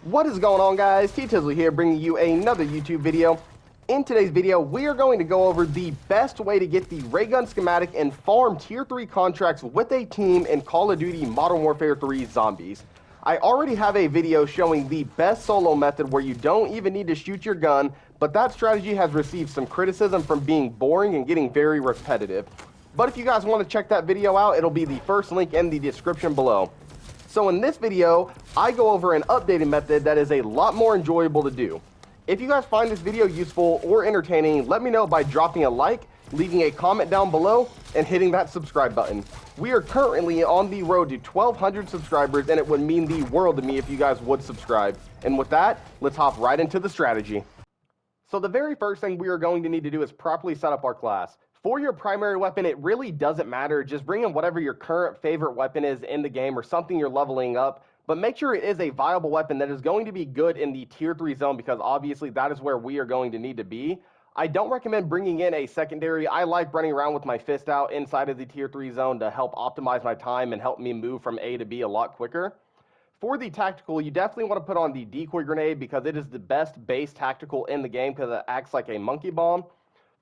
What is going on, guys? T-Tizzle here, bringing you another YouTube video. In today's video, we are going to go over the best way to get the ray gun schematic and farm tier 3 contracts with a team in Call of Duty Modern Warfare 3 Zombies. I already have a video showing the best solo method where you don't even need to shoot your gun, but that strategy has received some criticism from being boring and getting very repetitive. But if you guys want to check that video out, it'll be the first link in the description below. So in this video, I go over an updated method that is a lot more enjoyable to do. If you guys find this video useful or entertaining, let me know by dropping a like, leaving a comment down below, and hitting that subscribe button. We are currently on the road to 1,200 subscribers, and it would mean the world to me if you guys would subscribe. And with that, let's hop right into the strategy. So the very first thing we are going to need to do is properly set up our class. For your primary weapon, it really doesn't matter. Just bring in whatever your current favorite weapon is in the game or something you're leveling up. But make sure it is a viable weapon that is going to be good in the tier 3 zone, because obviously that is where we are going to need to be. I don't recommend bringing in a secondary. I like running around with my fist out inside of the tier 3 zone to help optimize my time and help me move from A to B a lot quicker. For the tactical, you definitely want to put on the decoy grenade because it is the best base tactical in the game because it acts like a monkey bomb.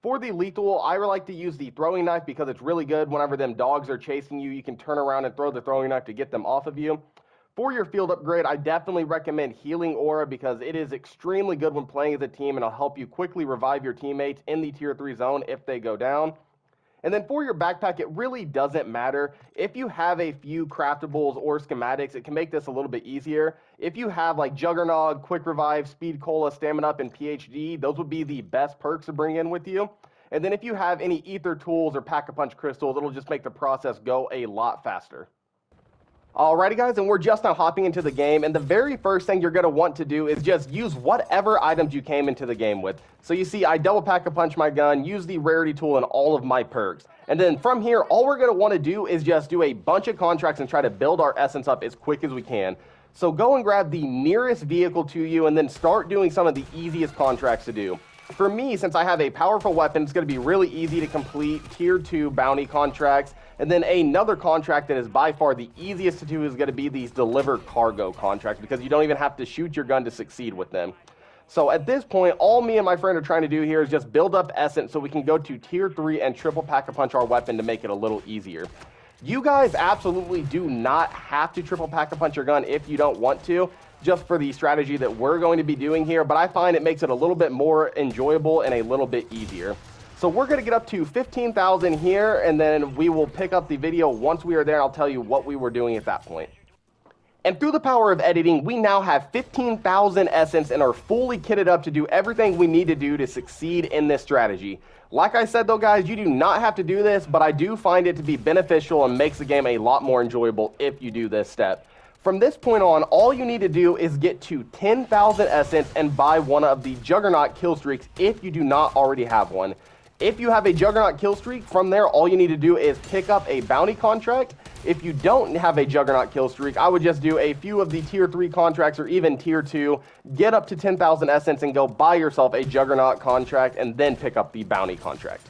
For the lethal, I like to use the throwing knife because it's really good whenever them dogs are chasing you. You can turn around and throw the throwing knife to get them off of you. For your field upgrade, I definitely recommend Healing Aura because it is extremely good when playing as a team and it'll help you quickly revive your teammates in the tier 3 zone if they go down. And then for your backpack, it really doesn't matter. If you have a few craftables or schematics, it can make this a little bit easier. If you have like Juggernaut, Quick Revive, Speed Cola, Stamina Up, and PhD, those would be the best perks to bring in with you. And then if you have any ether tools or pack-a-punch crystals, it'll just make the process go a lot faster. Alrighty guys, and we're just now hopping into the game, and the very first thing you're going to want to do is just use whatever items you came into the game with. So you see, I double pack-a-punch my gun, use the rarity tool and all of my perks. And then from here, all we're going to want to do is just do a bunch of contracts and try to build our essence up as quick as we can. So go and grab the nearest vehicle to you and then start doing some of the easiest contracts to do. For me, since I have a powerful weapon, it's going to be really easy to complete tier 2 bounty contracts. And then another contract that is by far the easiest to do is going to be these deliver cargo contracts because you don't even have to shoot your gun to succeed with them. So at this point, all me and my friend are trying to do here is just build up essence so we can go to tier 3 and triple pack-a-punch our weapon to make it a little easier. You guys absolutely do not have to triple pack-a-punch your gun if you don't want to, just for the strategy that we're going to be doing here, but I find it makes it a little bit more enjoyable and a little bit easier. So we're going to get up to 15,000 here, and then we will pick up the video once we are there. I'll tell you what we were doing at that point. And through the power of editing, we now have 15,000 essence and are fully kitted up to do everything we need to do to succeed in this strategy. Like I said though guys, you do not have to do this, but I do find it to be beneficial and makes the game a lot more enjoyable if you do this step. From this point on, all you need to do is get to 10,000 essence and buy one of the Juggernaut kill streaks if you do not already have one. If you have a Juggernaut kill streak, from there all you need to do is pick up a bounty contract. If you don't have a Juggernaut kill streak, I would just do a few of the tier 3 contracts or even tier 2, get up to 10,000 essence and go buy yourself a Juggernaut contract and then pick up the bounty contract.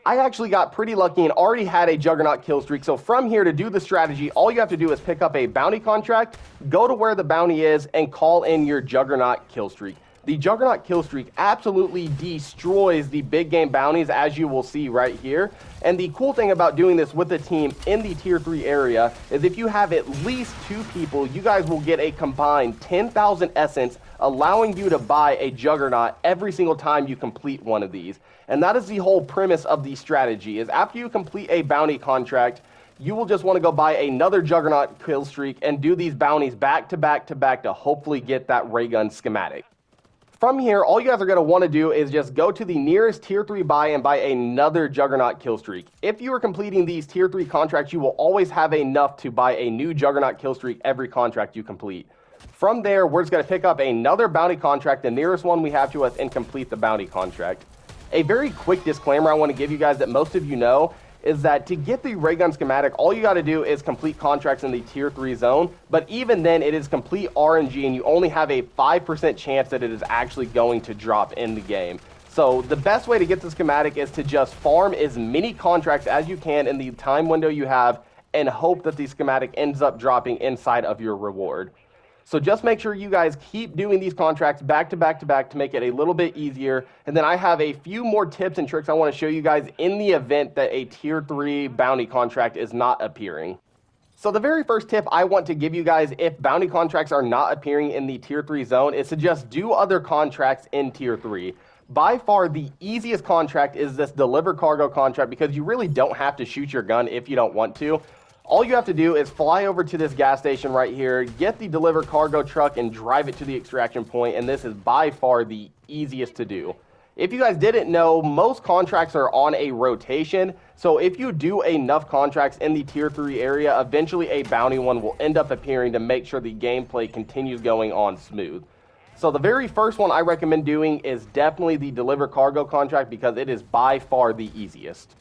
I actually got pretty lucky and already had a Juggernaut kill streak, so from here to do the strategy, all you have to do is pick up a bounty contract, go to where the bounty is, and call in your Juggernaut kill streak. The Juggernaut kill streak absolutely destroys the big game bounties, as you will see right here. And the cool thing about doing this with a team in the tier 3 area is if you have at least 2 people, you guys will get a combined 10,000 essence, allowing you to buy a Juggernaut every single time you complete one of these. And that is the whole premise of the strategy, is after you complete a bounty contract, you will just want to go buy another Juggernaut kill streak and do these bounties back to back to back to hopefully get that ray gun schematic. From here, all you guys are going to want to do is just go to the nearest tier 3 buy and buy another Juggernaut kill streak. If you are completing these tier 3 contracts, you will always have enough to buy a new Juggernaut kill streak every contract you complete. From there, we're just going to pick up another bounty contract, the nearest one we have to us, and complete the bounty contract. A very quick disclaimer I want to give you guys that most of you know is that to get the ray gun schematic, all you got to do is complete contracts in the tier 3 zone, but even then it is complete RNG and you only have a 5% chance that it is actually going to drop in the game. So the best way to get the schematic is to just farm as many contracts as you can in the time window you have and hope that the schematic ends up dropping inside of your reward. So just make sure you guys keep doing these contracts back to back to back to make it a little bit easier. And then I have a few more tips and tricks I want to show you guys in the event that a tier 3 bounty contract is not appearing. So the very first tip I want to give you guys if bounty contracts are not appearing in the tier 3 zone is to just do other contracts in tier 3. By far the easiest contract is this deliver cargo contract because you really don't have to shoot your gun if you don't want to. All you have to do is fly over to this gas station right here, get the deliver cargo truck and drive it to the extraction point, and this is by far the easiest to do. If you guys didn't know, most contracts are on a rotation, so if you do enough contracts in the tier 3 area, eventually a bounty one will end up appearing to make sure the gameplay continues going on smooth. So the very first one I recommend doing is definitely the deliver cargo contract because it is by far the easiest.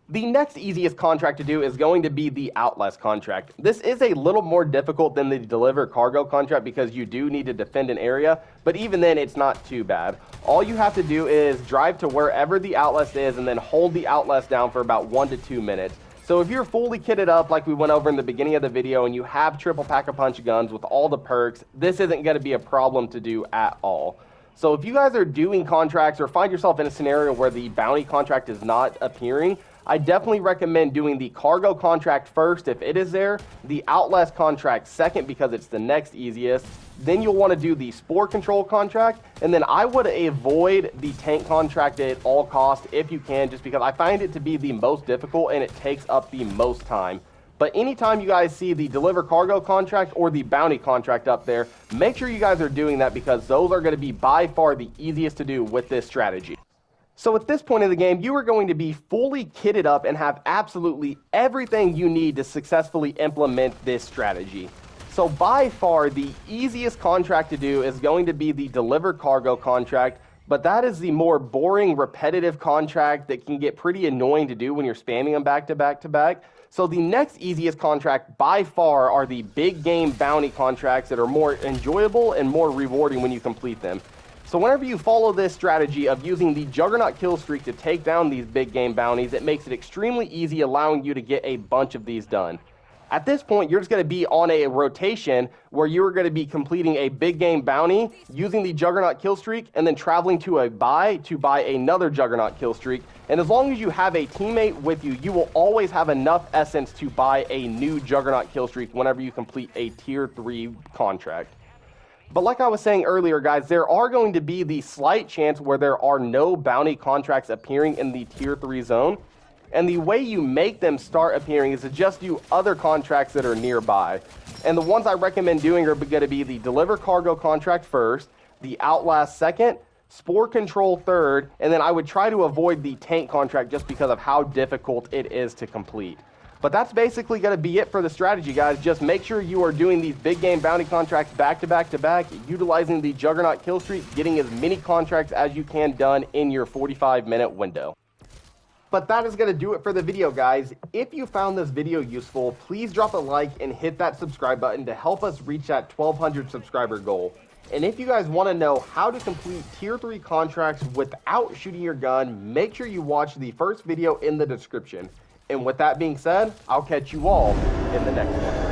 The next easiest contract to do is going to be the Outlast contract. This is a little more difficult than the Deliver Cargo contract because you do need to defend an area, but even then it's not too bad. All you have to do is drive to wherever the Outlast is and then hold the Outlast down for about 1 to 2 minutes. So if you're fully kitted up like we went over in the beginning of the video and you have triple pack-a-punch guns with all the perks, this isn't going to be a problem to do at all. So if you guys are doing contracts or find yourself in a scenario where the bounty contract is not appearing, I definitely recommend doing the cargo contract first if it is there, the Outlast contract second because it's the next easiest, then you'll want to do the Spore Control contract, and then I would avoid the tank contract at all costs if you can, just because I find it to be the most difficult and it takes up the most time. But anytime you guys see the Deliver Cargo contract or the Bounty contract up there, make sure you guys are doing that because those are going to be by far the easiest to do with this strategy. So at this point in the game, you are going to be fully kitted up and have absolutely everything you need to successfully implement this strategy. So by far, the easiest contract to do is going to be the Deliver Cargo contract, but that is the more boring, repetitive contract that can get pretty annoying to do when you're spamming them back to back to back. So the next easiest contract by far are the big game bounty contracts that are more enjoyable and more rewarding when you complete them. So whenever you follow this strategy of using the Juggernaut kill streak to take down these big game bounties, it makes it extremely easy, allowing you to get a bunch of these done. At this point, you're just going to be on a rotation where you're going to be completing a big game bounty, using the Juggernaut kill streak, and then traveling to a buy to buy another Juggernaut kill streak. And as long as you have a teammate with you, you will always have enough essence to buy a new Juggernaut kill streak whenever you complete a tier 3 contract. But like I was saying earlier, guys, there are going to be the slight chance where there are no bounty contracts appearing in the tier 3 zone. And the way you make them start appearing is to just do other contracts that are nearby. And the ones I recommend doing are going to be the Deliver Cargo contract first, the Outlast second, Spore Control third, and then I would try to avoid the tank contract just because of how difficult it is to complete. But that's basically going to be it for the strategy, guys. Just make sure you are doing these big game bounty contracts back to back to back, utilizing the Juggernaut kill streak, getting as many contracts as you can done in your 45-minute window. But that is going to do it for the video, guys. If you found this video useful, please drop a like and hit that subscribe button to help us reach that 1,200 subscriber goal. And if you guys want to know how to complete tier 3 contracts without shooting your gun, make sure you watch the first video in the description. And with that being said, I'll catch you all in the next one.